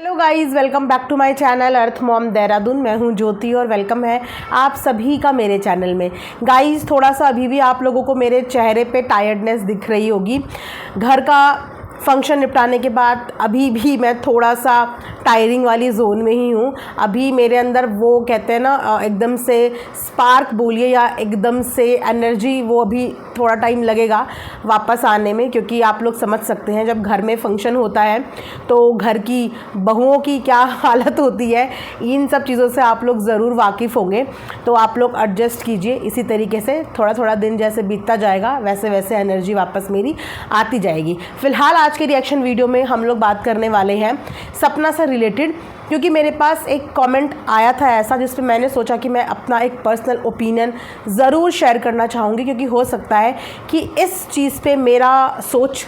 Hello guys, welcome back to my channel earth mom Dehradun. मैं हूं ज्योति और वेलकम है आप सभी का मेरे चैनल में। गाइस, थोड़ा सा अभी भी आप लोगों को मेरे चेहरे पे टायर्डनेस दिख रही होगी। घर का फंक्शन निपटाने के बाद अभी भी मैं थोड़ा सा टायरिंग वाली जोन में ही हूँ। अभी मेरे अंदर वो कहते हैं ना, एकदम से स्पार्क बोलिए या एकदम से एनर्जी, वो अभी थोड़ा टाइम लगेगा वापस आने में, क्योंकि आप लोग समझ सकते हैं जब घर में फंक्शन होता है तो घर की बहुओं की क्या हालत होती है। इन सब चीज़ों से आप लोग ज़रूर वाकिफ़ होंगे, तो आप लोग एडजस्ट कीजिए। इसी तरीके से थोड़ा थोड़ा दिन जैसे बीतता जाएगा वैसे वैसे एनर्जी वापस मेरी आती जाएगी। फ़िलहाल आज के रिएक्शन वीडियो में हम लोग बात करने वाले हैं सपना से रिलेटेड, क्योंकि मेरे पास एक कमेंट आया था ऐसा जिस पे मैंने सोचा कि मैं अपना एक पर्सनल ओपिनियन ज़रूर शेयर करना चाहूँगी, क्योंकि हो सकता है कि इस चीज़ पे मेरा सोच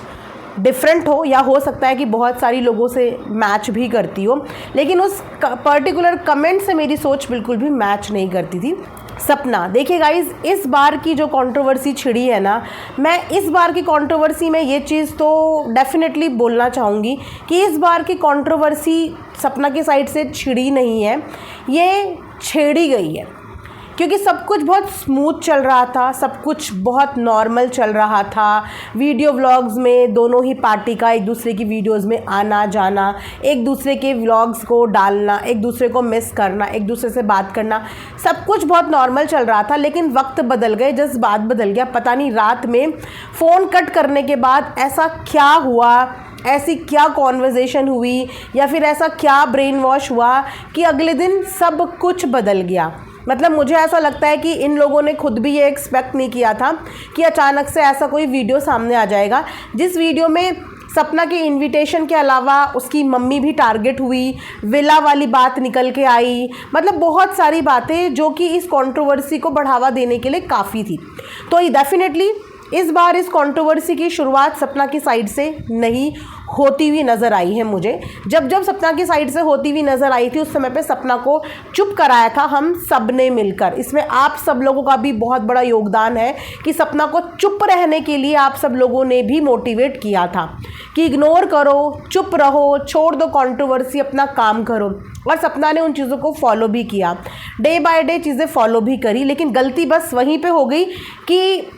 डिफरेंट हो या हो सकता है कि बहुत सारी लोगों से मैच भी करती हो, लेकिन उस पर्टिकुलर कमेंट से मेरी सोच बिल्कुल भी मैच नहीं करती थी। सपना, देखिए गाइज़, इस बार की जो कंट्रोवर्सी छिड़ी है ना, मैं इस बार की कंट्रोवर्सी में ये चीज़ तो डेफिनेटली बोलना चाहूँगी कि इस बार की कंट्रोवर्सी सपना की साइड से छिड़ी नहीं है, ये छेड़ी गई है। क्योंकि सब कुछ बहुत स्मूथ चल रहा था, सब कुछ बहुत नॉर्मल चल रहा था। वीडियो व्लॉग्स में दोनों ही पार्टी का एक दूसरे की वीडियोस में आना जाना, एक दूसरे के व्लॉग्स को डालना, एक दूसरे को मिस करना, एक दूसरे से बात करना, सब कुछ बहुत नॉर्मल चल रहा था। लेकिन वक्त बदल गए, जज्बात बदल गया। पता नहीं रात में फ़ोन कट करने के बाद ऐसा क्या हुआ, ऐसी क्या कॉन्वर्जेशन हुई या फिर ऐसा क्या ब्रेन वॉश हुआ कि अगले दिन सब कुछ बदल गया। मतलब मुझे ऐसा लगता है कि इन लोगों ने खुद भी ये एक्सपेक्ट नहीं किया था कि अचानक से ऐसा कोई वीडियो सामने आ जाएगा, जिस वीडियो में सपना के इनविटेशन के अलावा उसकी मम्मी भी टारगेट हुई, विला वाली बात निकल के आई। मतलब बहुत सारी बातें जो कि इस कंट्रोवर्सी को बढ़ावा देने के लिए काफ़ी थी। तो ये डेफिनेटली इस बार इस कंट्रोवर्सी की शुरुआत सपना की साइड से नहीं होती हुई नज़र आई है मुझे। जब जब सपना की साइड से होती हुई नज़र आई थी उस समय पे सपना को चुप कराया था हम सब ने मिलकर। इसमें आप सब लोगों का भी बहुत बड़ा योगदान है कि सपना को चुप रहने के लिए आप सब लोगों ने भी मोटिवेट किया था कि इग्नोर करो, चुप रहो, छोड़ दो कंट्रोवर्सी, अपना काम करो। और सपना ने उन चीज़ों को फॉलो भी किया, डे बाय डे चीज़ें फॉलो भी करी। लेकिन गलती बस वहीं पर हो गई कि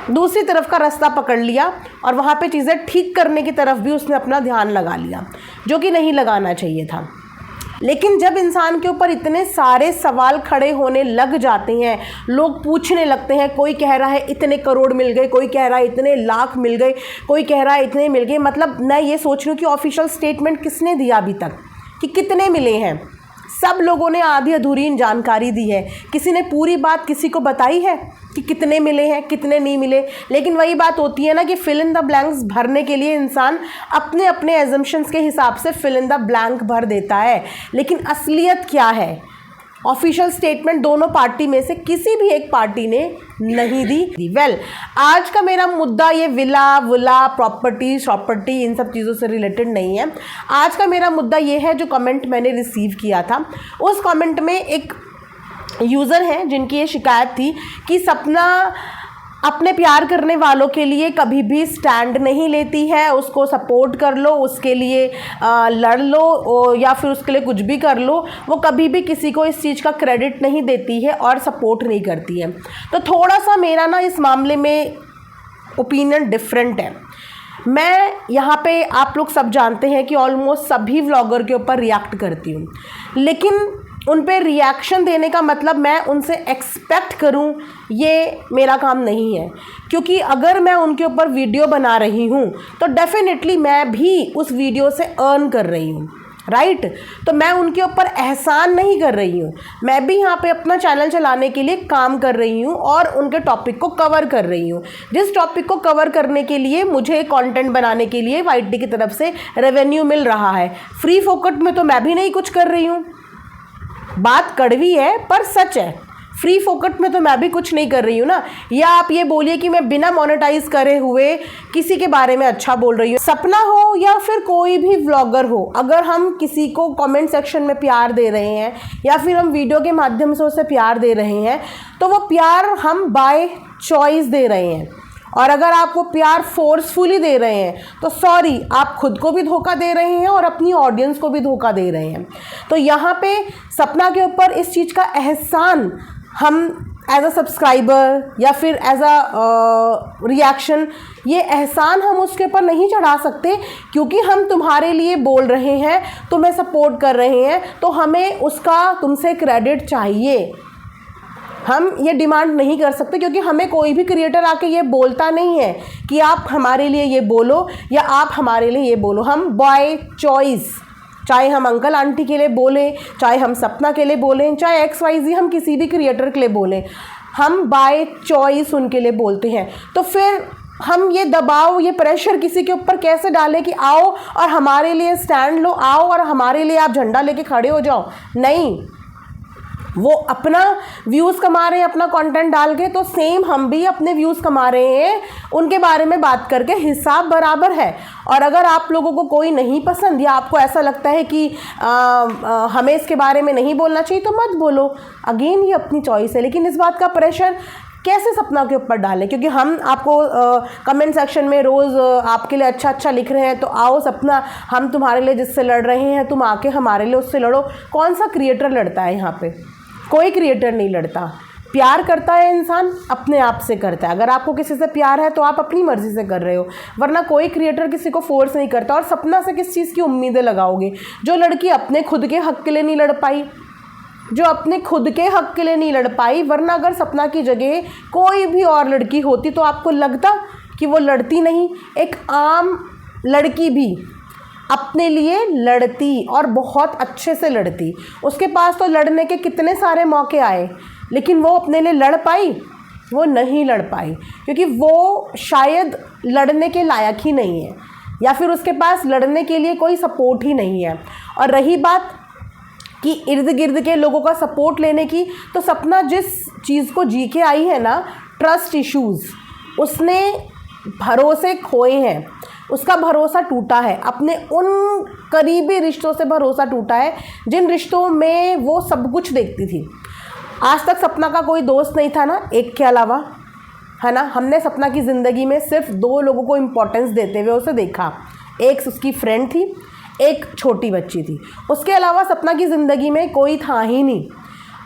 दूसरी तरफ का रास्ता पकड़ लिया और वहाँ पे चीज़ें ठीक करने की तरफ भी उसने अपना ध्यान लगा लिया, जो कि नहीं लगाना चाहिए था। लेकिन जब इंसान के ऊपर इतने सारे सवाल खड़े होने लग जाते हैं, लोग पूछने लगते हैं, कोई कह रहा है इतने करोड़ मिल गए, कोई कह रहा है इतने लाख मिल गए, कोई कह रहा है इतने मिल गए। मतलब मैं ये सोच रही हूँ कि ऑफिशियल स्टेटमेंट किसने दिया अभी तक कि कितने मिले हैं। सब लोगों ने आधी अधूरी जानकारी दी है, किसी ने पूरी बात किसी को बताई है कि कितने मिले हैं कितने नहीं मिले। लेकिन वही बात होती है ना कि फिल इन द ब्लैंक्स भरने के लिए इंसान अपने अपने एजम्पशंस के हिसाब से फिल इन द ब्लैंक भर देता है। लेकिन असलियत क्या है, ऑफिशियल स्टेटमेंट दोनों पार्टी में से किसी भी एक पार्टी ने नहीं दी। वेल, आज का मेरा मुद्दा ये विला वुला प्रॉपर्टी इन सब चीज़ों से रिलेटेड नहीं है। आज का मेरा मुद्दा ये है, जो कमेंट मैंने रिसीव किया था उस कमेंट में एक यूज़र हैं जिनकी ये शिकायत थी कि सपना अपने प्यार करने वालों के लिए कभी भी स्टैंड नहीं लेती है। उसको सपोर्ट कर लो, उसके लिए लड़ लो या फिर उसके लिए कुछ भी कर लो, वो कभी भी किसी को इस चीज़ का क्रेडिट नहीं देती है और सपोर्ट नहीं करती है। तो थोड़ा सा मेरा ना इस मामले में ओपिनियन डिफरेंट है। मैं यहाँ पे, आप लोग सब जानते हैं कि ऑलमोस्ट सभी व्लॉगर के ऊपर रिएक्ट करती हूँ, लेकिन उन पे रिएक्शन देने का मतलब मैं उनसे एक्सपेक्ट करूं, ये मेरा काम नहीं है। क्योंकि अगर मैं उनके ऊपर वीडियो बना रही हूं तो डेफिनेटली मैं भी उस वीडियो से अर्न कर रही हूं, राइट। तो मैं उनके ऊपर एहसान नहीं कर रही हूँ, मैं भी यहाँ पे अपना चैनल चलाने के लिए काम कर रही हूँ और उनके टॉपिक को कवर कर रही हूँ। जिस टॉपिक को कवर करने के लिए मुझे कंटेंट बनाने के लिए YT की तरफ से रेवेन्यू मिल रहा है, फ्री फोकट में तो मैं भी नहीं कुछ कर रही हूँ। बात कड़वी है पर सच है, फ्री फोकट में तो मैं भी कुछ नहीं कर रही हूँ ना। या आप ये बोलिए कि मैं बिना मोनेटाइज करे हुए किसी के बारे में अच्छा बोल रही हूँ। सपना हो या फिर कोई भी व्लॉगर हो, अगर हम किसी को कमेंट सेक्शन में प्यार दे रहे हैं या फिर हम वीडियो के माध्यम से उसे प्यार दे रहे हैं, तो वो प्यार हम बाय चॉइस दे रहे हैं। और अगर आप वो प्यार फोर्सफुली दे रहे हैं तो सॉरी, आप खुद को भी धोखा दे रहे हैं और अपनी ऑडियंस को भी धोखा दे रहे हैं। तो यहाँ पे सपना के ऊपर इस चीज़ का एहसान हम एज अ सब्सक्राइबर या फिर एज अ रिएक्शन, ये एहसान हम उसके ऊपर नहीं चढ़ा सकते, क्योंकि हम तुम्हारे लिए बोल रहे हैं, तुम्हें सपोर्ट कर रहे हैं, तो हमें उसका तुमसे क्रेडिट चाहिए। हम ये डिमांड नहीं कर सकते, क्योंकि हमें कोई भी क्रिएटर आके ये बोलता नहीं है कि आप हमारे लिए ये बोलो या आप हमारे लिए ये बोलो। हम बाय चॉइस, चाहे हम अंकल आंटी के लिए बोलें, चाहे हम सपना के लिए बोलें, चाहे XYZ हम किसी भी क्रिएटर के लिए बोलें, हम बाय चॉइस उनके लिए बोलते हैं। तो फिर हम ये दबाव, ये प्रेशर किसी के ऊपर कैसे डालें कि आओ और हमारे लिए स्टैंड लो, आओ और हमारे लिए आप झंडा लेके खड़े हो जाओ। नहीं, वो अपना व्यूज़ कमा रहे हैं अपना कंटेंट डाल के, तो सेम हम भी अपने व्यूज़ कमा रहे हैं उनके बारे में बात करके, हिसाब बराबर है। और अगर आप लोगों को कोई नहीं पसंद या आपको ऐसा लगता है कि हमें इसके बारे में नहीं बोलना चाहिए, तो मत बोलो। अगेन ये अपनी चॉइस है, लेकिन इस बात का प्रेशर कैसे सपना के ऊपर डालें, क्योंकि हम आपको कमेंट सेक्शन में रोज़ आपके लिए अच्छा अच्छा लिख रहे हैं, तो आओ सपना, हम तुम्हारे लिए जिससे लड़ रहे हैं तुम आके हमारे लिए उससे लड़ो। कौन सा क्रिएटर लड़ता है यहाँ पे? कोई क्रिएटर नहीं लड़ता। प्यार करता है इंसान, अपने आप से करता है। अगर आपको किसी से प्यार है तो आप अपनी मर्ज़ी से कर रहे हो, वरना कोई क्रिएटर किसी को फोर्स नहीं करता। और सपना से किस चीज़ की उम्मीदें लगाओगे? जो लड़की अपने खुद के हक़ के लिए नहीं लड़ पाई, जो अपने खुद के हक़ के लिए नहीं लड़ पाई, वरना अगर सपना की जगह कोई भी और लड़की होती तो आपको लगता कि वो लड़ती नहीं? एक आम लड़की भी अपने लिए लड़ती और बहुत अच्छे से लड़ती। उसके पास तो लड़ने के कितने सारे मौके आए, लेकिन वो अपने लिए लड़ पाई? वो नहीं लड़ पाई, क्योंकि वो शायद लड़ने के लायक ही नहीं है, या फिर उसके पास लड़ने के लिए कोई सपोर्ट ही नहीं है। और रही बात कि इर्द गिर्द के लोगों का सपोर्ट लेने की, तो सपना जिस चीज़ को जी के आई है ना, ट्रस्ट इश्यूज़, उसने भरोसे खोए हैं, उसका भरोसा टूटा है, अपने उन करीबी रिश्तों से भरोसा टूटा है जिन रिश्तों में वो सब कुछ देखती थी। आज तक सपना का कोई दोस्त नहीं था ना, एक के अलावा, है ना। हमने सपना की ज़िंदगी में सिर्फ 2 लोगों को इम्पोर्टेंस देते हुए उसे देखा। एक उसकी फ्रेंड थी, एक छोटी बच्ची थी। उसके अलावा सपना की ज़िंदगी में कोई था ही नहीं।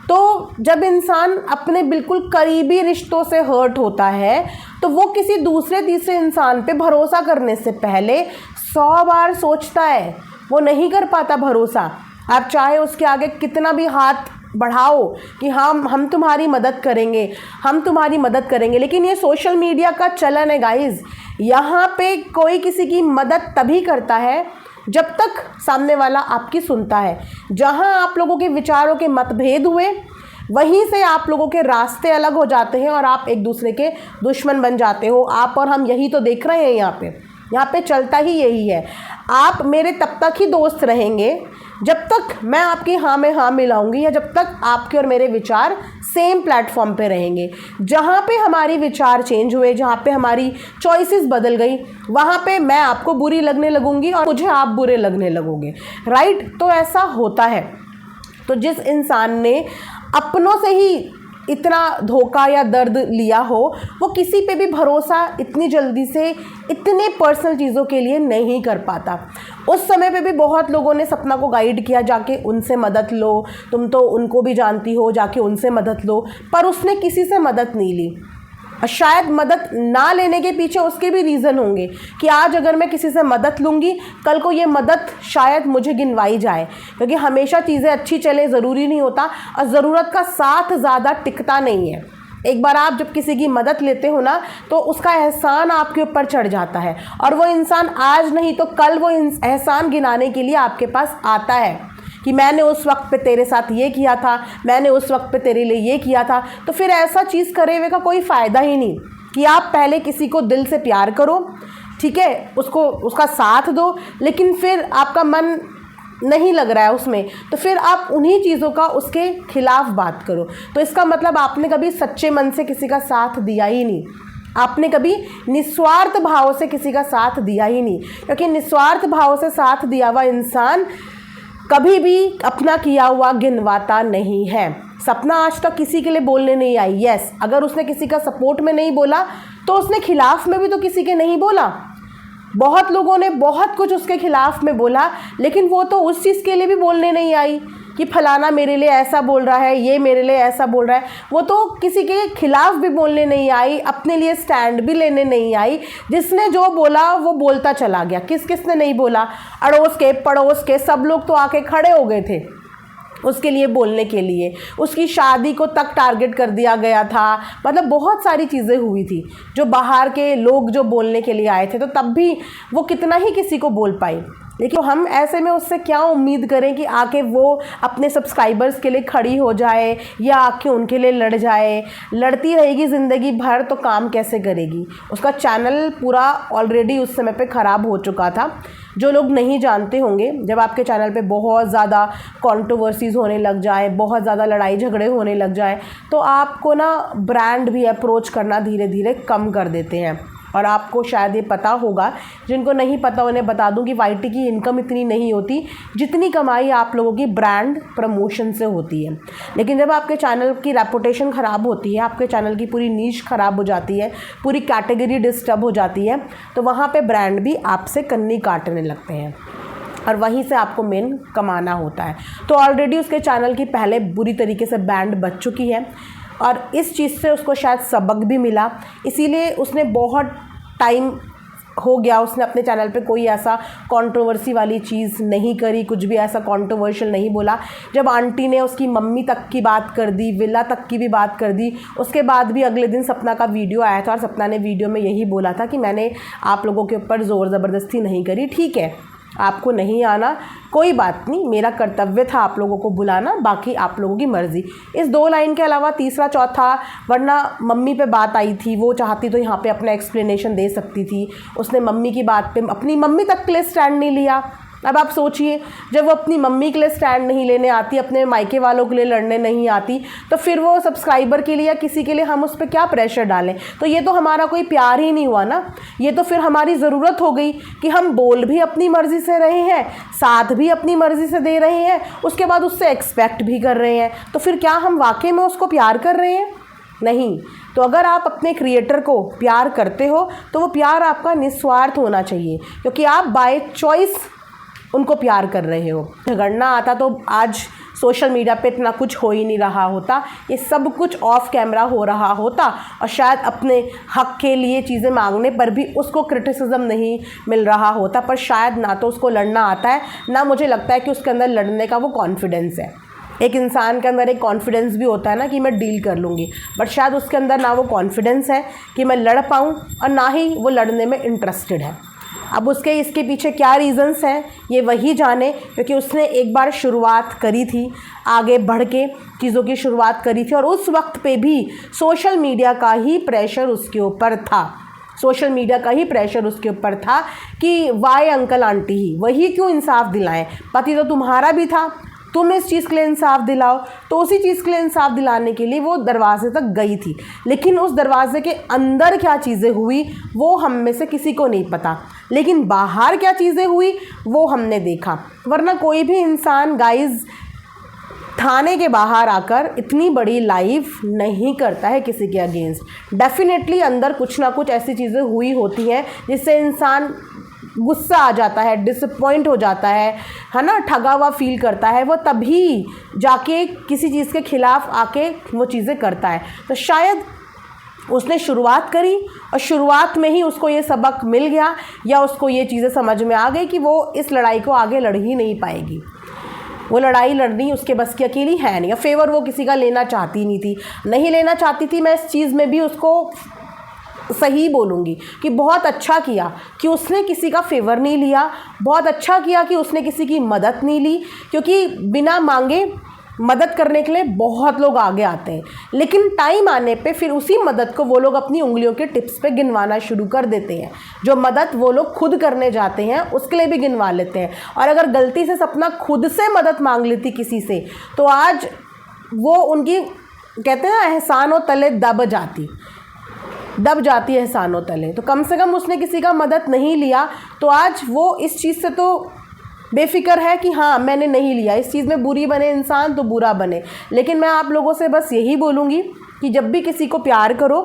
तो जब इंसान अपने बिल्कुल करीबी रिश्तों से हर्ट होता है, तो वो किसी दूसरे तीसरे इंसान पे भरोसा करने से पहले 100 बार सोचता है। वो नहीं कर पाता भरोसा। आप चाहे उसके आगे कितना भी हाथ बढ़ाओ कि हम तुम्हारी मदद करेंगे, हम तुम्हारी मदद करेंगे, लेकिन ये सोशल मीडिया का चलन है गाइज़। यहाँ पे कोई किसी की मदद तभी करता है जब तक सामने वाला आपकी सुनता है। जहाँ आप लोगों के विचारों के मतभेद हुए, वहीं से आप लोगों के रास्ते अलग हो जाते हैं और आप एक दूसरे के दुश्मन बन जाते हो। आप और हम यही तो देख रहे हैं यहाँ पे चलता ही यही है। आप मेरे तब तक ही दोस्त रहेंगे जब तक मैं आपकी हाँ में हाँ मिलाऊंगी, या जब तक आपके और मेरे विचार सेम प्लेटफॉर्म पे रहेंगे। जहाँ पे हमारी विचार चेंज हुए, जहाँ पे हमारी चॉइसेस बदल गई, वहाँ पे मैं आपको बुरी लगने लगूंगी और मुझे आप बुरे लगने लगोगे, राइट। तो ऐसा होता है। तो जिस इंसान ने अपनों से ही इतना धोखा या दर्द लिया हो, वो किसी पे भी भरोसा इतनी जल्दी से इतने पर्सनल चीज़ों के लिए नहीं कर पाता। उस समय पे भी बहुत लोगों ने सपना को गाइड किया, जाके उनसे मदद लो, तुम तो उनको भी जानती हो, जाके उनसे मदद लो, पर उसने किसी से मदद नहीं ली। शायद मदद ना लेने के पीछे उसके भी रीज़न होंगे कि आज अगर मैं किसी से मदद लूँगी, कल को ये मदद शायद मुझे गिनवाई जाए, क्योंकि हमेशा चीज़ें अच्छी चले ज़रूरी नहीं होता, और ज़रूरत का साथ ज़्यादा टिकता नहीं है। एक बार आप जब किसी की मदद लेते हो ना, तो उसका एहसान आपके ऊपर चढ़ जाता है, और वो इंसान आज नहीं तो कल वो एहसान गिनाने के लिए आपके पास आता है कि मैंने उस वक्त पे तेरे साथ ये किया था, मैंने उस वक्त पे तेरे लिए ये किया था। तो फिर ऐसा चीज़ करे हुए का कोई फ़ायदा ही नहीं कि आप पहले किसी को दिल से प्यार करो, ठीक है, उसका साथ दो, लेकिन फिर आपका मन नहीं लग रहा है उसमें, तो फिर आप उन्हीं चीज़ों का उसके खिलाफ बात करो। तो इसका मतलब आपने कभी सच्चे मन से किसी का साथ दिया ही नहीं, आपने कभी निस्वार्थ भाव से किसी का साथ दिया ही नहीं, क्योंकि निस्वार्थ भाव से साथ दिया हुआ इंसान कभी भी अपना किया हुआ गिनवाता नहीं है। सपना आज तक किसी के लिए बोलने नहीं आई। यस, अगर उसने किसी का सपोर्ट में नहीं बोला तो उसने खिलाफ में भी तो किसी के नहीं बोला। बहुत लोगों ने बहुत कुछ उसके खिलाफ में बोला, लेकिन वो तो उस चीज़ के लिए भी बोलने नहीं आई कि फलाना मेरे लिए ऐसा बोल रहा है, ये मेरे लिए ऐसा बोल रहा है। वो तो किसी के खिलाफ भी बोलने नहीं आई, अपने लिए स्टैंड भी लेने नहीं आई। जिसने जो बोला वो बोलता चला गया। किस किस ने नहीं बोला? अड़ोस के, पड़ोस के सब लोग तो आके खड़े हो गए थे उसके लिए बोलने के लिए। उसकी शादी को तक टारगेट कर दिया गया था। मतलब बहुत सारी चीज़ें हुई थी जो बाहर के लोग जो बोलने के लिए आए थे, तो तब भी वो कितना ही किसी को बोल पाई। लेकिन हम ऐसे में उससे क्या उम्मीद करें कि आके वो अपने सब्सक्राइबर्स के लिए खड़ी हो जाए या आके उनके लिए लड़ जाए। लड़ती रहेगी ज़िंदगी भर तो काम कैसे करेगी? उसका चैनल पूरा ऑलरेडी उस समय पे ख़राब हो चुका था। जो लोग नहीं जानते होंगे, जब आपके चैनल पे बहुत ज़्यादा कंट्रोवर्सीज़ होने लग जाए, बहुत ज़्यादा लड़ाई झगड़े होने लग जाए, तो आपको ना ब्रांड भी अप्रोच करना धीरे धीरे कम कर देते हैं। और आपको शायद ये पता होगा, जिनको नहीं पता उन्हें बता दूं कि वाईटी की इनकम इतनी नहीं होती जितनी कमाई आप लोगों की ब्रांड प्रमोशन से होती है। लेकिन जब आपके चैनल की रेपुटेशन ख़राब होती है, आपके चैनल की पूरी नीश ख़राब हो जाती है, पूरी कैटेगरी डिस्टर्ब हो जाती है, तो वहाँ पे ब्रांड भी आपसे कन्नी काटने लगते हैं और वहीं से आपको मेन कमाना होता है। तो ऑलरेडी उसके चैनल की पहले बुरी तरीके से बैंड बज चुकी है और इस चीज़ से उसको शायद सबक भी मिला। इसीलिए उसने बहुत टाइम हो गया, उसने अपने चैनल पे कोई ऐसा कंट्रोवर्सी वाली चीज़ नहीं करी, कुछ भी ऐसा कंट्रोवर्शियल नहीं बोला। जब आंटी ने उसकी मम्मी तक की बात कर दी, विला तक की भी बात कर दी, उसके बाद भी अगले दिन सपना का वीडियो आया था और सपना ने वीडियो में यही बोला था कि मैंने आप लोगों के ऊपर ज़ोर ज़बरदस्ती नहीं करी। ठीक है, आपको नहीं आना कोई बात नहीं, मेरा कर्तव्य था आप लोगों को बुलाना, बाकी आप लोगों की मर्ज़ी। इस 2 लाइन के अलावा तीसरा चौथा, वरना मम्मी पे बात आई थी, वो चाहती तो यहाँ पे अपना एक्सप्लेनेशन दे सकती थी। उसने मम्मी की बात पे अपनी मम्मी तक के लिए स्टैंड नहीं लिया। अब आप सोचिए, जब वो अपनी मम्मी के लिए स्टैंड नहीं लेने आती, अपने मायके वालों के लिए लड़ने नहीं आती, तो फिर वो सब्सक्राइबर के लिए या किसी के लिए हम उस पर क्या प्रेशर डालें? तो ये तो हमारा कोई प्यार ही नहीं हुआ ना। ये तो फिर हमारी ज़रूरत हो गई कि हम बोल भी अपनी मर्ज़ी से रहे हैं, साथ भी अपनी मर्ज़ी से दे रहे हैं, उसके बाद उससे एक्सपेक्ट भी कर रहे हैं। तो फिर क्या हम वाकई में उसको प्यार कर रहे हैं? नहीं। तो अगर आप अपने क्रिएटर को प्यार करते हो तो वो प्यार आपका निस्वार्थ होना चाहिए, क्योंकि आप बाय चॉइस उनको प्यार कर रहे हो। झगड़ना आता तो आज सोशल मीडिया पे इतना कुछ हो ही नहीं रहा होता, ये सब कुछ ऑफ कैमरा हो रहा होता और शायद अपने हक के लिए चीज़ें मांगने पर भी उसको क्रिटिसिज्म नहीं मिल रहा होता। पर शायद ना तो उसको लड़ना आता है, ना मुझे लगता है कि उसके अंदर लड़ने का वो कॉन्फिडेंस है। एक इंसान के अंदर एक कॉन्फिडेंस भी होता है ना कि मैं डील कर लूँगी, बट शायद उसके अंदर ना वो कॉन्फिडेंस है कि मैं लड़ पाऊँ और ना ही वो लड़ने में इंटरेस्टेड है। अब इसके पीछे क्या रीज़न्स हैं ये वही जाने, क्योंकि उसने एक बार शुरुआत करी थी, आगे बढ़ के चीज़ों की शुरुआत करी थी और उस वक्त पे भी सोशल मीडिया का ही प्रेशर उसके ऊपर था। सोशल मीडिया का ही प्रेशर उसके ऊपर था कि वाई अंकल आंटी ही, वही क्यों इंसाफ दिलाएं? पति तो तुम्हारा भी था, तुम इस चीज़ के लिए इंसाफ दिलाओ। तो उसी चीज़ के लिए इंसाफ दिलाने के लिए वो दरवाजे तक गई थी, लेकिन उस दरवाजे के अंदर क्या चीज़ें हुई वो हम में से किसी को नहीं पता, लेकिन बाहर क्या चीज़ें हुई वो हमने देखा। वरना कोई भी इंसान गाइज थाने के बाहर आकर इतनी बड़ी लाइव नहीं करता है किसी के अगेंस्ट। डेफिनेटली अंदर कुछ ना कुछ ऐसी चीज़ें हुई होती हैं जिससे इंसान गुस्सा आ जाता है, डिसअपॉइंट हो जाता है ना, ठगा हुआ फील करता है। वो तभी जाके किसी चीज़ के ख़िलाफ़ आके वो चीज़ें करता है। तो शायद उसने शुरुआत करी और शुरुआत में ही उसको ये सबक मिल गया, या उसको ये चीज़ें समझ में आ गई कि वो इस लड़ाई को आगे लड़ ही नहीं पाएगी। वो लड़ाई लड़नी उसके बस की अकेली है नहीं, फेवर वो किसी का लेना चाहती नहीं थी, नहीं लेना चाहती थी। मैं इस चीज़ में भी उसको सही बोलूँगी कि बहुत अच्छा किया कि उसने किसी का फेवर नहीं लिया, बहुत अच्छा किया कि उसने किसी की मदद नहीं ली, क्योंकि बिना मांगे मदद करने के लिए बहुत लोग आगे आते हैं, लेकिन टाइम आने पे फिर उसी मदद को वो लोग अपनी उंगलियों के टिप्स पे गिनवाना शुरू कर देते हैं। जो मदद वो लोग खुद करने जाते हैं उसके लिए भी गिनवा लेते हैं। और अगर गलती से सपना खुद से मदद मांग लेती किसी से, तो आज वो उनकी कहते हैं एहसानों तले दब जाती है एहसानों तले। तो कम से कम उसने किसी का मदद नहीं लिया, तो आज वो इस चीज़ से तो बेफिक्र है कि हाँ मैंने नहीं लिया। इस चीज़ में बुरी बने इंसान तो बुरा बने। लेकिन मैं आप लोगों से बस यही बोलूँगी कि जब भी किसी को प्यार करो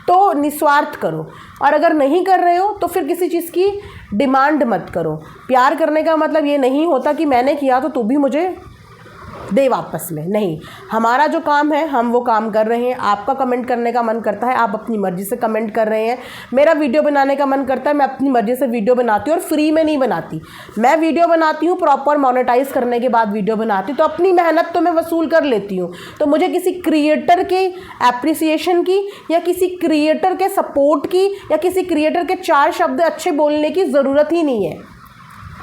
तो निस्वार्थ करो, और अगर नहीं कर रहे हो तो फिर किसी चीज़ की डिमांड मत करो। प्यार करने का मतलब ये नहीं होता कि मैंने किया तो तू भी मुझे दे वापस में, नहीं। हमारा जो काम है हम वो काम कर रहे हैं। आपका कमेंट करने का मन करता है, आप अपनी मर्ज़ी से कमेंट कर रहे हैं। मेरा वीडियो बनाने का मन करता है, मैं अपनी मर्ज़ी से वीडियो बनाती हूँ, और फ्री में नहीं बनाती। मैं वीडियो बनाती हूँ, प्रॉपर मोनेटाइज करने के बाद वीडियो बनाती हूँ, तो अपनी मेहनत तो मैं वसूल कर लेती हूँ। तो मुझे किसी क्रिएटर के एप्रिसिएशन की, या किसी क्रिएटर के सपोर्ट की, या किसी क्रिएटर के 4 शब्द अच्छे बोलने की ज़रूरत ही नहीं है।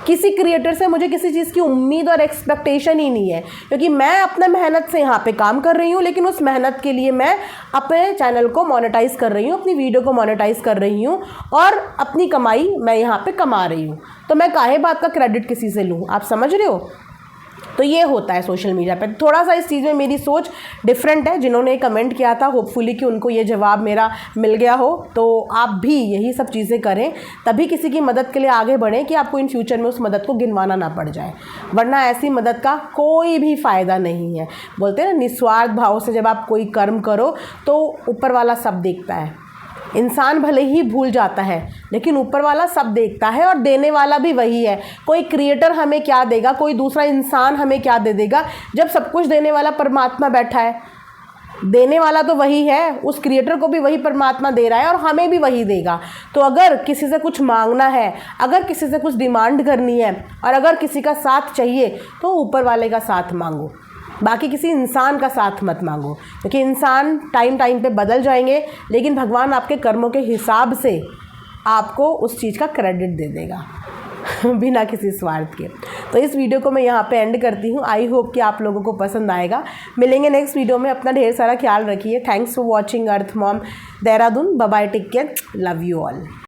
किसी क्रिएटर से मुझे किसी चीज़ की उम्मीद और एक्सपेक्टेशन ही नहीं है, क्योंकि मैं अपने मेहनत से यहाँ पे काम कर रही हूँ, लेकिन उस मेहनत के लिए मैं अपने चैनल को मोनेटाइज कर रही हूँ, अपनी वीडियो को मोनेटाइज कर रही हूँ, और अपनी कमाई मैं यहाँ पे कमा रही हूँ। तो मैं काहे बात का क्रेडिट किसी से लूँ, आप समझ रहे हो? तो ये होता है सोशल मीडिया पे। थोड़ा सा इस चीज़ में मेरी सोच डिफरेंट है। जिन्होंने कमेंट किया था, होपफुली कि उनको ये जवाब मेरा मिल गया हो। तो आप भी यही सब चीज़ें करें, तभी किसी की मदद के लिए आगे बढ़ें कि आपको इन फ्यूचर में उस मदद को गिनवाना ना पड़ जाए, वरना ऐसी मदद का कोई भी फ़ायदा नहीं है। बोलते हैं ना, निस्वार्थ भाव से जब आप कोई कर्म करो तो ऊपर वाला सब देखता है। इंसान भले ही भूल जाता है, लेकिन ऊपर वाला सब देखता है, और देने वाला भी वही है। कोई क्रिएटर हमें क्या देगा, कोई दूसरा इंसान हमें क्या दे देगा, जब सब कुछ देने वाला परमात्मा बैठा है। देने वाला तो वही है, उस क्रिएटर को भी वही परमात्मा दे रहा है, और हमें भी वही देगा। तो अगर किसी से कुछ मांगना है, अगर किसी से कुछ डिमांड करनी है, और अगर किसी का साथ चाहिए, तो ऊपर वाले का साथ मांगो, बाकी किसी इंसान का साथ मत मांगो, क्योंकि इंसान टाइम पे बदल जाएंगे, लेकिन भगवान आपके कर्मों के हिसाब से आपको उस चीज़ का क्रेडिट दे देगा बिना किसी स्वार्थ के। तो इस वीडियो को मैं यहाँ पे एंड करती हूँ। आई होप कि आप लोगों को पसंद आएगा। मिलेंगे नेक्स्ट वीडियो में। अपना ढेर सारा ख्याल रखिए। Thanks for watching earth mom Dehradun. Bye bye, take care, love you all.